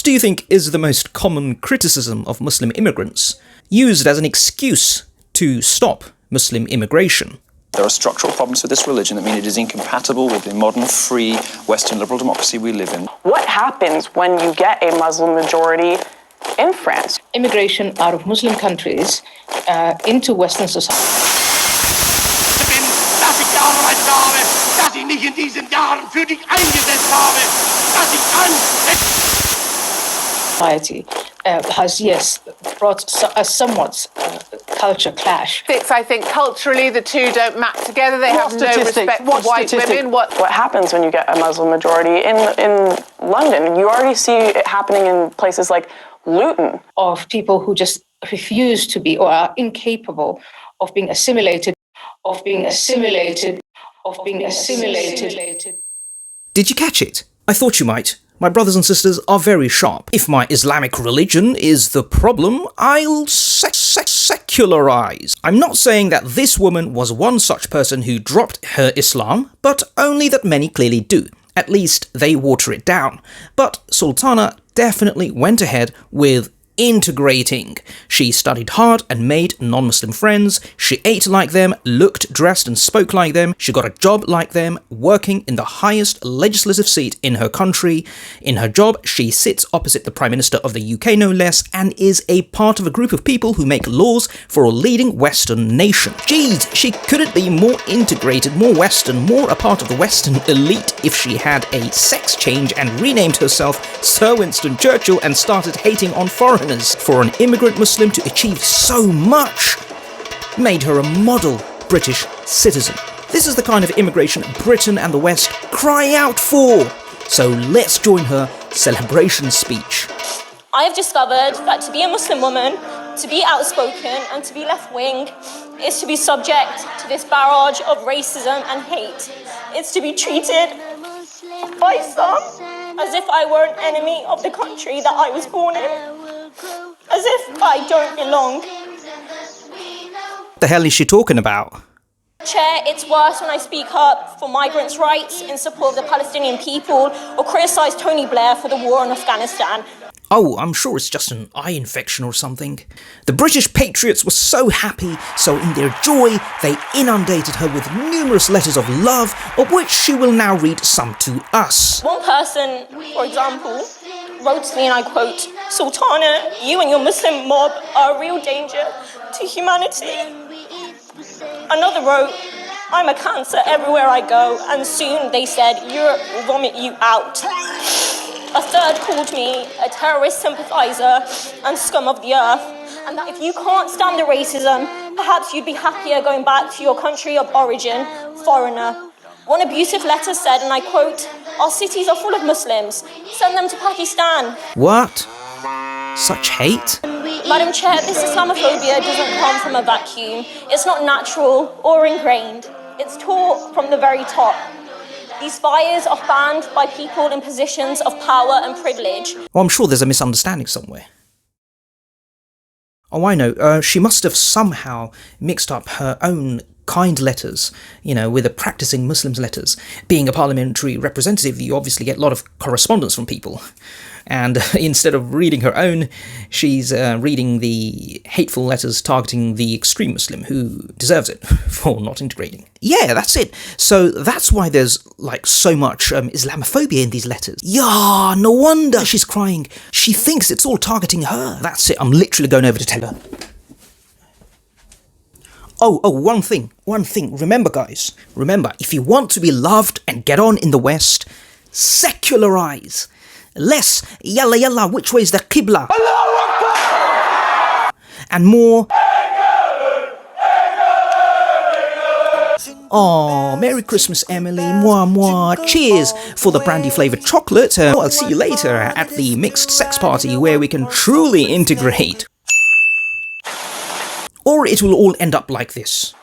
do you think is the most common criticism of Muslim immigrants, used as an excuse to stop Muslim immigration? There are structural problems with this religion that mean it is incompatible with the modern, free, Western liberal democracy we live in. What happens when you get a Muslim majority in France? Immigration out of Muslim countries into Western society. Dass ich gearbeitet habe, dass ich nicht in diesen Jahren für dich eingesetzt habe, dass ich Society has, yes, brought a somewhat culture clash. I think culturally the two don't match together. They have no respect for white women. What happens when you get a Muslim majority in London? You already see it happening in places like Luton. Of people who just refuse to be or are incapable of being assimilated, Did you catch it? I thought you might. My brothers and sisters are very sharp. If my Islamic religion is the problem, I'll secularize. I'm not saying that this woman was one such person who dropped her Islam, but only that many clearly do. At least they water it down. But Sultana definitely went ahead with integrating. She studied hard and made non-Muslim friends. She ate like them, looked, dressed and spoke like them. She got a job like them, working in the highest legislative seat in her country. In her job, she sits opposite the Prime Minister of the UK, no less, and is a part of a group of people who make laws for a leading Western nation. Jeez, she couldn't be more integrated, more Western, more a part of the Western elite if she had a sex change and renamed herself Sir Winston Churchill and started hating on foreigners. For an immigrant Muslim to achieve so much made her a model British citizen. This is the kind of immigration Britain and the West cry out for. So let's join her celebration speech. I have discovered that to be a Muslim woman, to be outspoken and to be left-wing is to be subject to this barrage of racism and hate. It's to be treated by some as if I were an enemy of the country that I was born in. As if I don't belong. What the hell is she talking about? Chair, it's worse when I speak up for migrants' rights in support of the Palestinian people or criticise Tony Blair for the war in Afghanistan. Oh, I'm sure it's just an eye infection or something. The British patriots were so happy, so in their joy, they inundated her with numerous letters of love, of which she will now read some to us. One person, for example, wrote to me, and I quote, "Sultana, you and your Muslim mob are a real danger to humanity." Another wrote, "I'm a cancer everywhere I go, and soon," they said, "Europe will vomit you out." A third called me a terrorist sympathiser and scum of the earth, and that if you can't stand the racism, perhaps you'd be happier going back to your country of origin, foreigner. One abusive letter said, and I quote, "Our cities are full of Muslims. Send them to Pakistan." What? Such hate? Madam Chair, this Islamophobia doesn't come from a vacuum. It's not natural or ingrained. It's taught from the very top. These fires are fanned by people in positions of power and privilege. Well, I'm sure there's a misunderstanding somewhere. Oh, I know. She must have somehow mixed up her own kind letters, with the practicing Muslims' letters. Being a parliamentary representative, you obviously get a lot of correspondence from people. And instead of reading her own, she's reading the hateful letters targeting the extreme Muslim who deserves it for not integrating. Yeah, that's it. So that's why there's so much Islamophobia in these letters. Yeah, no wonder she's crying. She thinks it's all targeting her. That's it. I'm literally going over to tell her. Oh, one thing. Remember, guys. Remember, if you want to be loved and get on in the West, secularize. Less yalla yalla, which way is the Qibla? And more. Oh, Merry Christmas, Emily. Mwah, mwah. Cheers for the brandy-flavoured chocolate. I'll see you later at the mixed sex party where we can truly integrate. Or it will all end up like this.